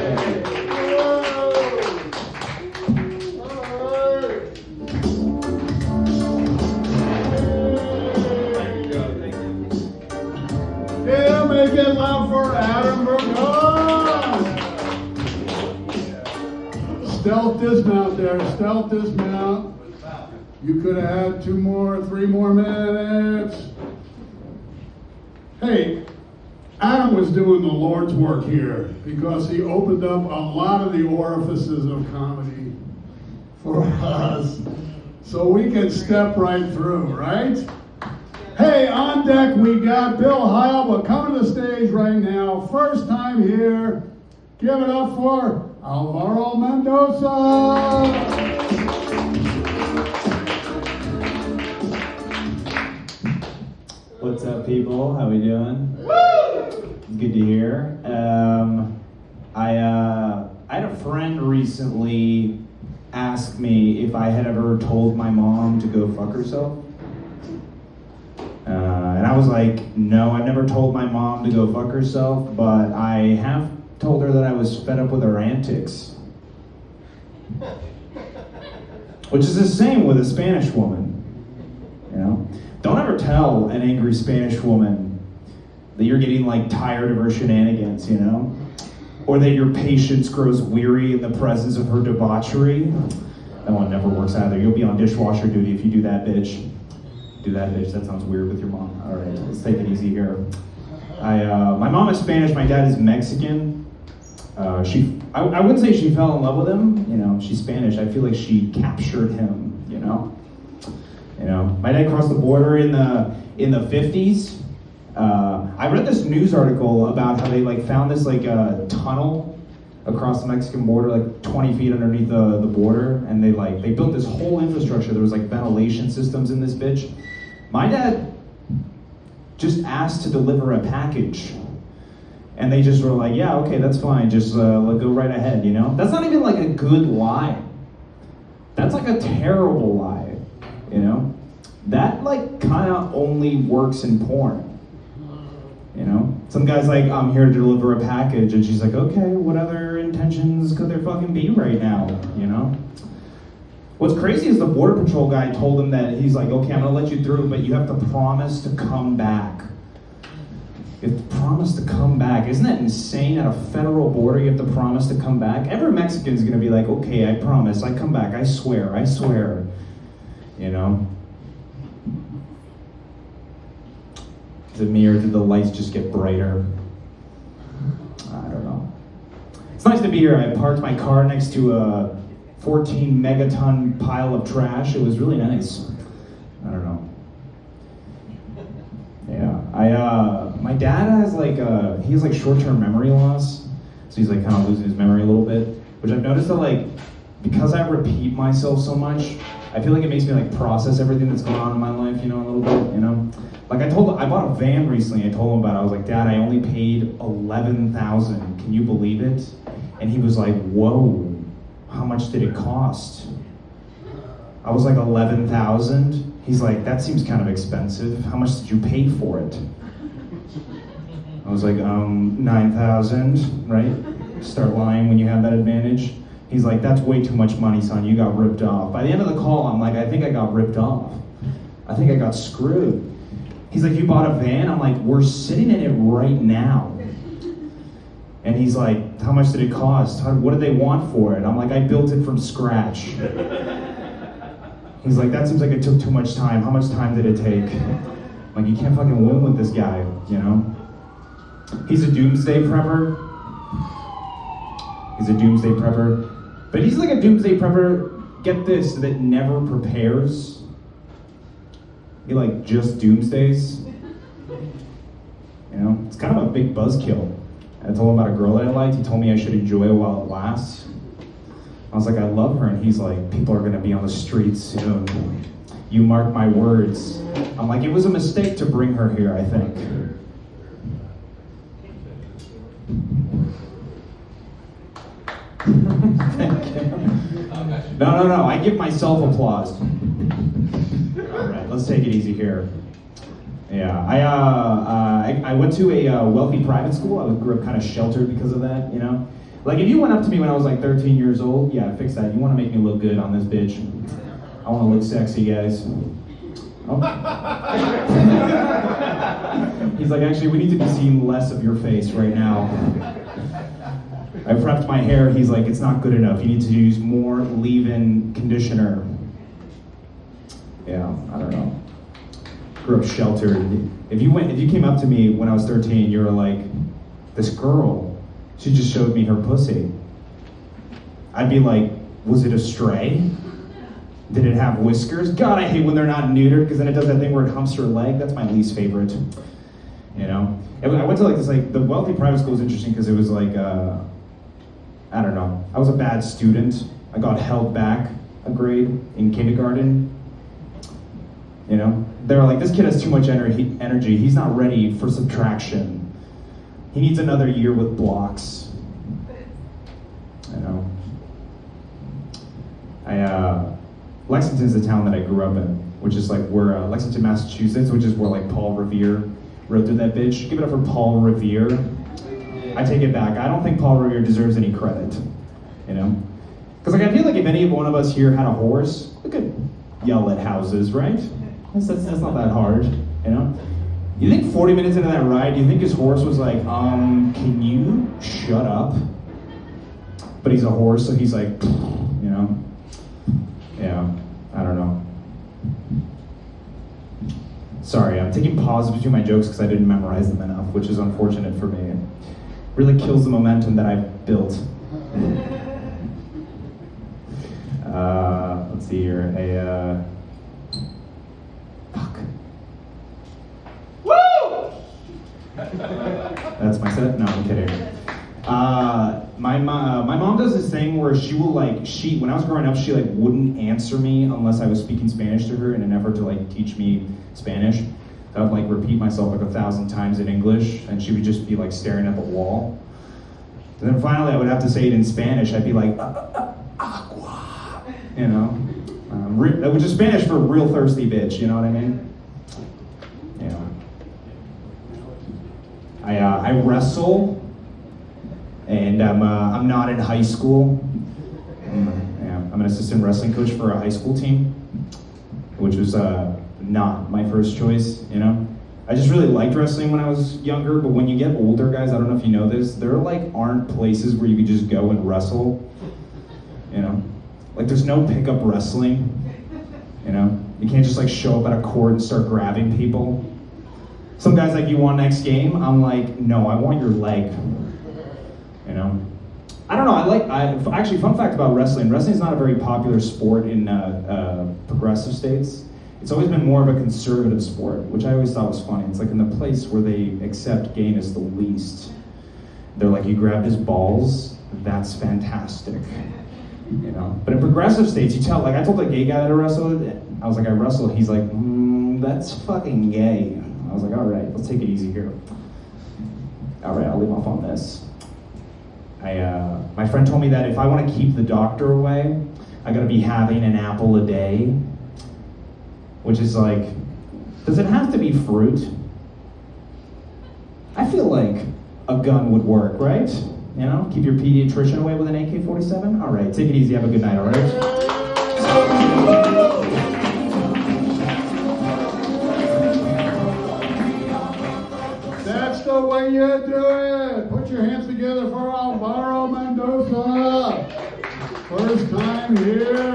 Yeah, make it loud for Adam Burgos. Stealth dismount there, stealth dismount. You could have had 2 more, 3 more minutes. Hey, Adam was doing the Lord's work here because he opened up a lot of the orifices of comedy for us. So we can step right through, right? Hey, on deck we got Bill Heil, but coming to the stage right now, first time here, give it up for Alvaro Mendoza. What's up, people? How we doing? Good to hear. I had a friend recently ask me if I had ever told my mom to go fuck herself. And I was like, no, I never told my mom to go fuck herself, but I have told her that I was fed up with her antics. Which is the same with a Spanish woman, you know? Don't ever tell an angry Spanish woman that you're getting like tired of her shenanigans, you know? Or that your patience grows weary in the presence of her debauchery. That one never works either. You'll be on dishwasher duty if you do that, bitch. Do that, bitch. That sounds weird with your mom. All right, let's take it easy here. My mom is Spanish. My dad is Mexican. I wouldn't say she fell in love with him. You know, she's Spanish. I feel like she captured him. You know, my dad crossed the border in the 50s. I read this news article about how they like found this like tunnel across the Mexican border, like 20 feet underneath the border, and they built this whole infrastructure. There was like ventilation systems in this bitch. My dad just asked to deliver a package, and they just were like, yeah, okay, that's fine, just go right ahead, you know? That's not even like a good lie. That's like a terrible lie, you know? That like kind of only works in porn. You know, some guy's like, I'm here to deliver a package, and she's like, okay, what other intentions could there fucking be right now, you know? What's crazy is the Border Patrol guy told him that he's like, okay, I'm gonna let you through, but you have to promise to come back. You have to promise to come back. Isn't that insane? At a federal border, you have to promise to come back? Every Mexican's gonna be like, okay, I promise, I come back, I swear, you know? Is it me or did the lights just get brighter? I don't know. It's nice to be here. I parked my car next to a 14 megaton pile of trash. It was really nice. I don't know. Yeah, my dad has he has like short-term memory loss. So he's like kind of losing his memory a little bit, which I've noticed that like, because I repeat myself so much, I feel like it makes me like process everything that's going on in my life, you know, a little bit, you know? Like I bought a van recently, I told him about it, I was like, Dad, I only paid $11,000, can you believe it? And he was like, whoa, how much did it cost? I was like, 11,000? He's like, that seems kind of expensive, how much did you pay for it? I was like, 9,000, right? Start lying when you have that advantage. He's like, that's way too much money, son, you got ripped off. By the end of the call, I'm like, I think I got ripped off. I think I got screwed. He's like, you bought a van? I'm like, we're sitting in it right now. And he's like, how much did it cost? What did they want for it? I'm like, I built it from scratch. He's like, that seems like it took too much time. How much time did it take? I'm like, you can't fucking win with this guy, you know? He's a doomsday prepper. But he's like a doomsday prepper, get this, that never prepares. He like just doomsdays. You know, it's kind of a big buzzkill. I told him about a girl that I liked. He told me I should enjoy it while it lasts. I was like, I love her, and he's like, people are gonna be on the streets soon. You mark my words. I'm like, it was a mistake to bring her here, I think. Thank you. No, I give myself applause. All right, let's take it easy here. Yeah, I went to a wealthy private school. I grew up kind of sheltered because of that, you know? Like, if you went up to me when I was like 13 years old, yeah, fix that. You want to make me look good on this bitch. I want to look sexy, guys. Oh. He's like, actually, we need to be seeing less of your face right now. I prepped my hair. He's like, it's not good enough. You need to use more leave-in conditioner. Yeah, I don't know. Grew up sheltered. If you came up to me when I was 13, you were like, this girl, she just showed me her pussy. I'd be like, was it a stray? Did it have whiskers? God, I hate when they're not neutered, because then it does that thing where it humps her leg. That's my least favorite. You know? And I went to the wealthy private school was interesting because it was like, I don't know. I was a bad student. I got held back a grade in kindergarten. You know? They were like, this kid has too much energy. He's not ready for subtraction. He needs another year with blocks. You know? Lexington's the town that I grew up in, which is like where Lexington, Massachusetts, which is where like Paul Revere wrote through that bitch. Give it up for Paul Revere. I take it back. I don't think Paul Revere deserves any credit, you know? Because like I feel like if any one of us here had a horse, we could yell at houses, right? That's not that hard, you know? You think 40 minutes into that ride, do you think his horse was like, can you shut up? But he's a horse, so he's like, you know? Yeah, I don't know. Sorry, I'm taking pauses between my jokes because I didn't memorize them enough, which is unfortunate for me. It really kills the momentum that I've built. Let's see here. Fuck. Woo! That's my set? No, I'm kidding. My mom does this thing where she will when I was growing up, she wouldn't answer me unless I was speaking Spanish to her in an effort to teach me Spanish. I would repeat myself 1,000 times in English, and she would just be staring at the wall. And then finally I would have to say it in Spanish. I'd be like, agua, you know? Which is Spanish for real thirsty bitch, you know what I mean? Yeah. I wrestle. And I'm not in high school. I'm an assistant wrestling coach for a high school team, which was not my first choice, you know? I just really liked wrestling when I was younger, but when you get older, guys, I don't know if you know this, there aren't places where you can just go and wrestle, you know? There's no pickup wrestling, you know? You can't just show up at a court and start grabbing people. Some guys you want next game? I'm like, no, I want your leg. You know, I don't know. Actually, fun fact about wrestling. Wrestling is not a very popular sport in progressive states. It's always been more of a conservative sport, which I always thought was funny. It's in the place where they accept gayness the least. They're like, you grabbed his balls, that's fantastic. You know, but in progressive states, you tell. I told a gay guy that I wrestled. I was like, I wrestle. He's like, that's fucking gay. I was like, all right, let's take it easy here. All right, I'll leave off on this. My friend told me that if I want to keep the doctor away, I gotta be having an apple a day. Which is does it have to be fruit? I feel like a gun would work, right? You know, keep your pediatrician away with an AK-47? All right, take it easy, have a good night, all right? That's the way you do it. Put your hands together for Alvaro Mendoza. First time here.